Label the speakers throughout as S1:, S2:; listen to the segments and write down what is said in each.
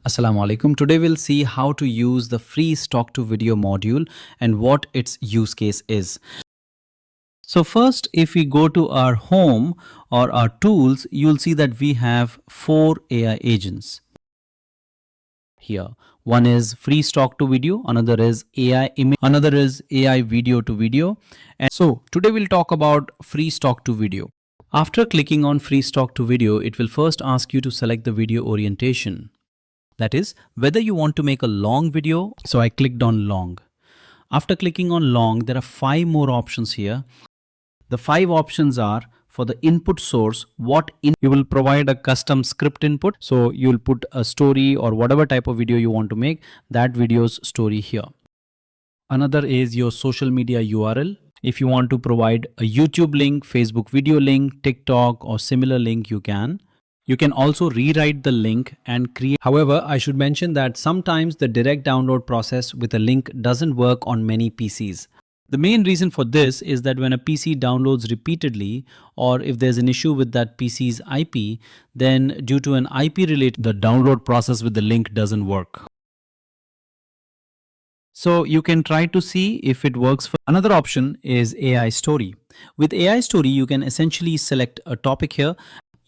S1: Assalamu alaikum. Today we'll see how to use the free stock to video module and what its use case is. So first, if we go to our home or our tools, you'll see that we have 4 AI agents here. One is free stock to video, another is AI image, another is AI video to video. And so today we'll talk about free stock to video. After clicking on free stock to video, it will first ask you to select the video orientation. That is, whether you want to make a long video. So I clicked on long. After clicking on long, there are 5 more options here. The 5 options are for the input source, you will provide a custom script input. So you'll put a story or whatever type of video you want to make, that video's story here. Another is your social media URL. If you want to provide a YouTube link, Facebook video link, TikTok or similar link, you can. You can also rewrite the link and create. However, I should mention that sometimes the direct download process with a link doesn't work on many PCs. The main reason for this is that when a PC downloads repeatedly, or if there's an issue with that PC's IP, then due to an IP related, the download process with the link doesn't work. So you can try to see if it works. Another option is AI story. With AI story, you can essentially select a topic here.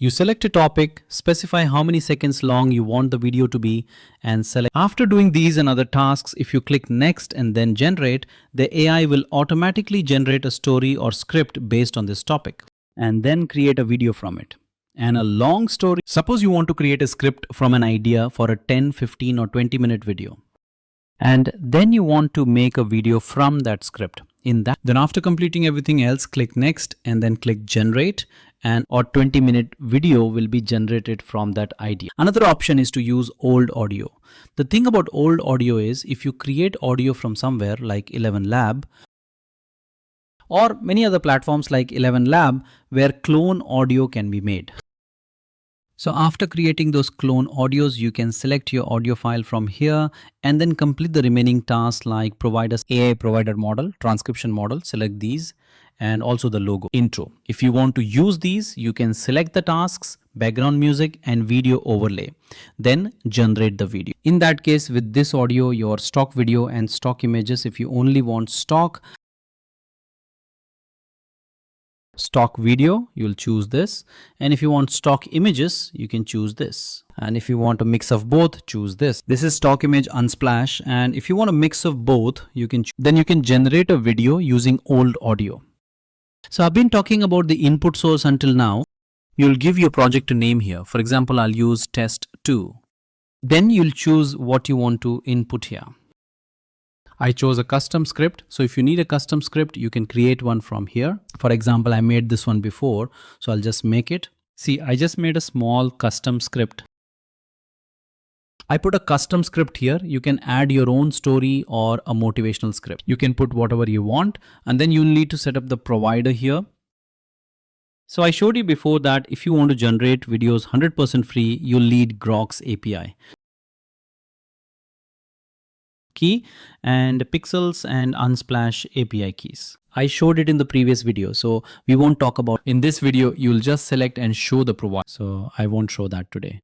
S1: You select a topic, specify how many seconds long you want the video to be, and select. After doing these and other tasks, if you click next and then generate, the AI will automatically generate a story or script based on this topic and then create a video from it. And a long story, suppose you want to create a script from an idea for a 10, 15 or 20-minute video. And then you want to make a video from that script. Then after completing everything else, click next and then click generate, and or 20-minute video will be generated from that idea. Another option is to use old audio. The thing about old audio is if you create audio from somewhere like 11 Lab or many other platforms like 11 Lab where clone audio can be made. So after creating those clone audios, you can select your audio file from here and then complete the remaining tasks like provide us AI provider model, transcription model, select these, and also the logo, intro. If you want to use these, you can select the tasks, background music and video overlay, then generate the video. In that case, with this audio, your stock video and stock images, if you only want stock video, you'll choose this, and if you want stock images, you can choose this, and if you want a mix of both, choose this. This is stock image unsplash, and if you want a mix of both, you can then you can generate a video using old audio. So I've been talking about the input source until now. You'll give your project a name here. For example, I'll use test 2. Then you'll choose what you want to input here. I chose a custom script. So if you need a custom script, you can create one from here. For example, I made this one before, so I'll just make it. See, I just made a small custom script. I put a custom script here. You can add your own story or a motivational script. You can put whatever you want, and then you'll need to set up the provider here. So I showed you before that if you want to generate videos 100% free, you'll need Grok's API key and pixels and unsplash API keys. I showed it in the previous video, so we won't talk about. In this video, you'll just select and show the provider. So I won't show that today.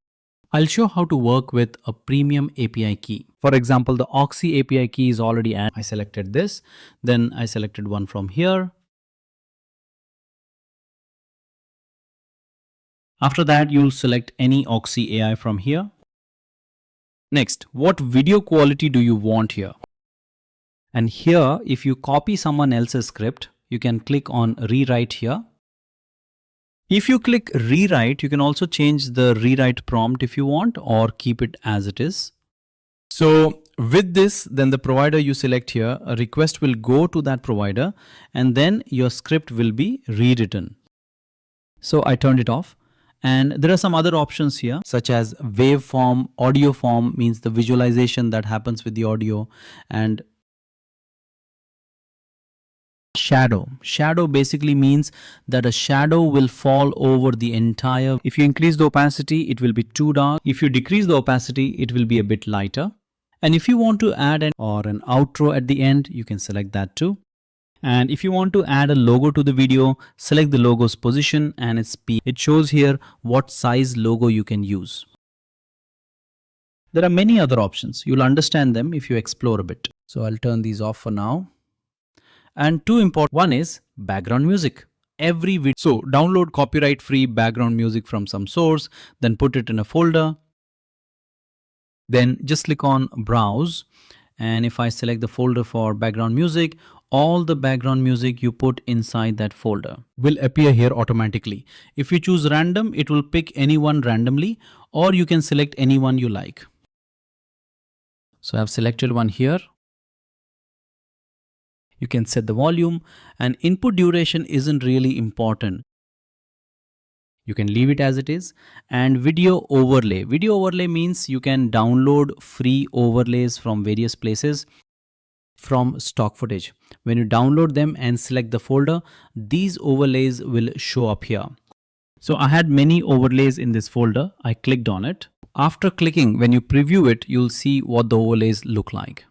S1: I'll show how to work with a premium API key. For example, the Oxy API key is already added. I selected this, then I selected one from here. After that, you'll select any Oxy AI from here. Next, what video quality do you want here? And here, if you copy someone else's script, you can click on rewrite here. If you click rewrite, you can also change the rewrite prompt if you want, or keep it as it is. So with this, then the provider you select here, a request will go to that provider and then your script will be rewritten. So I turned it off. And there are some other options here, such as waveform, audio form means the visualization that happens with the audio, and shadow. Shadow basically means that a shadow will fall over the entire. If you increase the opacity, it will be too dark. If you decrease the opacity, it will be a bit lighter. And if you want to add an outro at the end, you can select that too. And if you want to add a logo to the video, select the logo's position and its speed. It shows here what size logo you can use. There are many other options. You'll understand them if you explore a bit. So I'll turn these off for now. And two important, one is background music. Every video, so download copyright free background music from some source, then put it in a folder. Then just click on browse. And if I select the folder for background music, all the background music you put inside that folder will appear here automatically. If you choose random, it will pick anyone randomly, or you can select anyone you like. So I've selected one here. You can set the volume, and input duration isn't really important. You can leave it as it is. And video overlay. Video overlay means you can download free overlays from various places from stock footage. When you download them and select the folder, these overlays will show up here. So I had many overlays in this folder. I clicked on it. After clicking, when you preview it, you'll see what the overlays look like.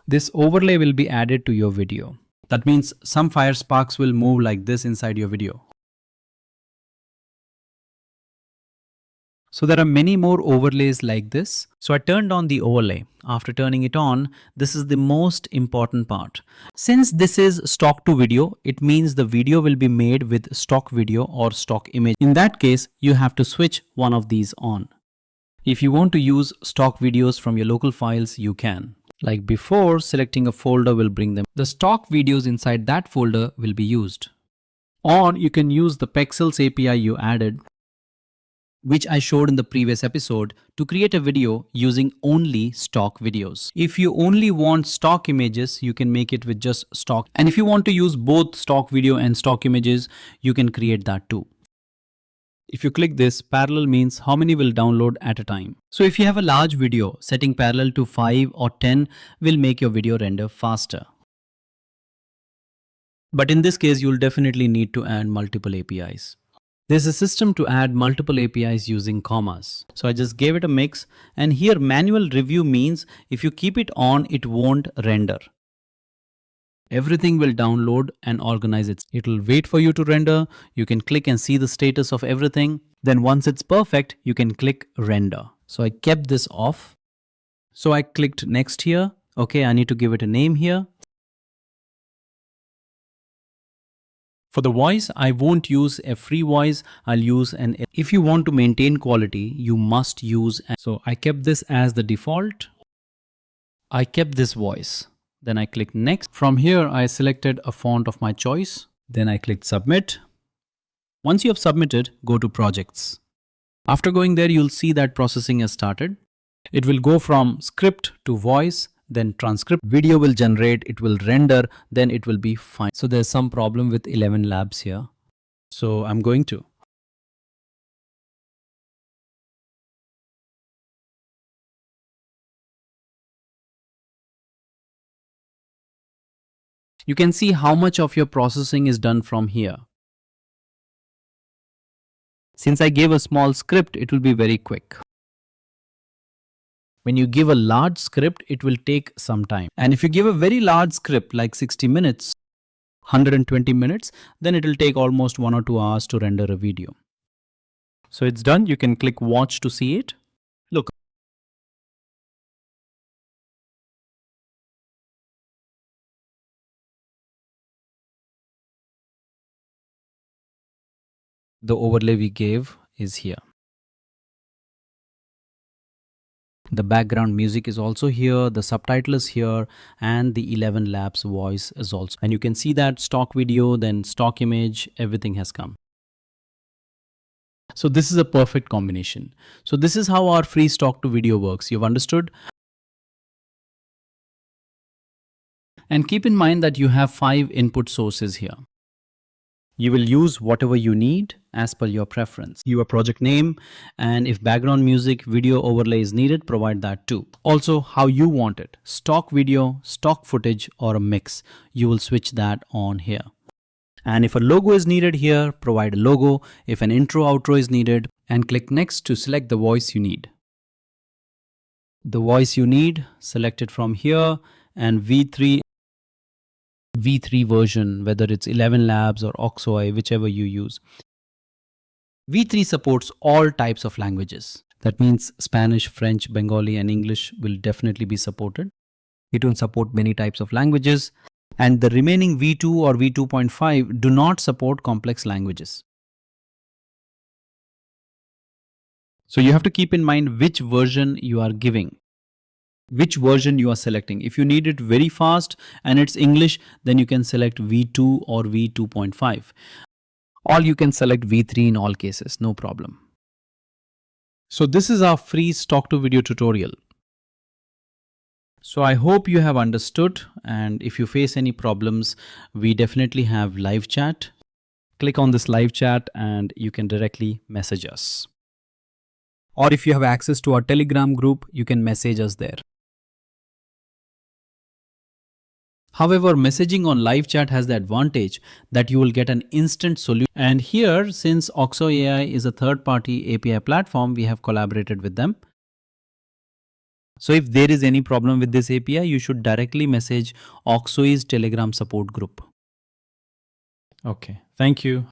S1: This overlay will be added to your video. That means some fire sparks will move like this inside your video. So there are many more overlays like this. So I turned on the overlay. After turning it on, this is the most important part. Since this is stock to video, it means the video will be made with stock video or stock image. In that case, you have to switch one of these on. If you want to use stock videos from your local files, you can. Like before, selecting a folder will bring them. The stock videos inside that folder will be used. Or you can use the Faceless API you added, which I showed in the previous episode, to create a video using only stock videos. If you only want stock images, you can make it with just stock. And if you want to use both stock video and stock images, you can create that too. If you click this, parallel means how many will download at a time. So if you have a large video, setting parallel to 5 or 10 will make your video render faster. But in this case, you'll definitely need to add multiple APIs. There's a system to add multiple APIs using commas. So I just gave it a mix, and here manual review means if you keep it on, it won't render. Everything will download and organize it. It will wait for you to render. You can click and see the status of everything. Then once it's perfect, you can click render. So I kept this off. So I clicked next here. Okay, I need to give it a name here. For the voice, I won't use a free voice. I'll use an. If you want to maintain quality, you must use. So I kept this as the default. I kept this voice. Then I click next. From here, I selected a font of my choice. Then I clicked submit. Once you have submitted, go to projects. After going there, you'll see that processing has started. It will go from script to voice, then transcript. Video will generate, it will render, then it will be fine. So there's some problem with 11 labs here. So I'm going to. You can see how much of your processing is done from here. Since I gave a small script, it will be very quick. When you give a large script, it will take some time. And if you give a very large script like 60 minutes, 120 minutes, then it will take almost 1 or 2 hours to render a video. So it's done. You can click watch to see it. Look. The overlay we gave is here. The background music is also here, the subtitle is here, and the 11 labs voice is also. And you can see that stock video, then stock image, everything has come. So this is a perfect combination. So this is how our free stock to video works. You've understood? And keep in mind that you have 5 input sources here. You will use whatever you need as per your preference. Your project name, and if background music, video overlay is needed, provide that too. Also how you want it, stock video, stock footage, or a mix. You will switch that on here. And if a logo is needed here, provide a logo. If an intro, outro is needed, and click next to select the voice you need. The voice you need, select it from here, and V3 version, whether it's 11 labs or Oxoi, whichever you use. V3 supports all types of languages. That means Spanish, French, Bengali, and English will definitely be supported. It will support many types of languages, and the remaining V2 or V2.5 do not support complex languages. So you have to keep in mind which version you are giving, which version you are selecting. If you need it very fast and it's English, then you can select V2 or V2.5. Or you can select V3 in all cases, no problem. So this is our free stock to video tutorial. So I hope you have understood, and if you face any problems, we definitely have live chat. Click on this live chat and you can directly message us. Or if you have access to our Telegram group, you can message us there. However, messaging on live chat has the advantage that you will get an instant solution. And here, since Oxo AI is a third-party API platform, we have collaborated with them. So if there is any problem with this API, you should directly message Oxo's Telegram support group. Okay, thank you.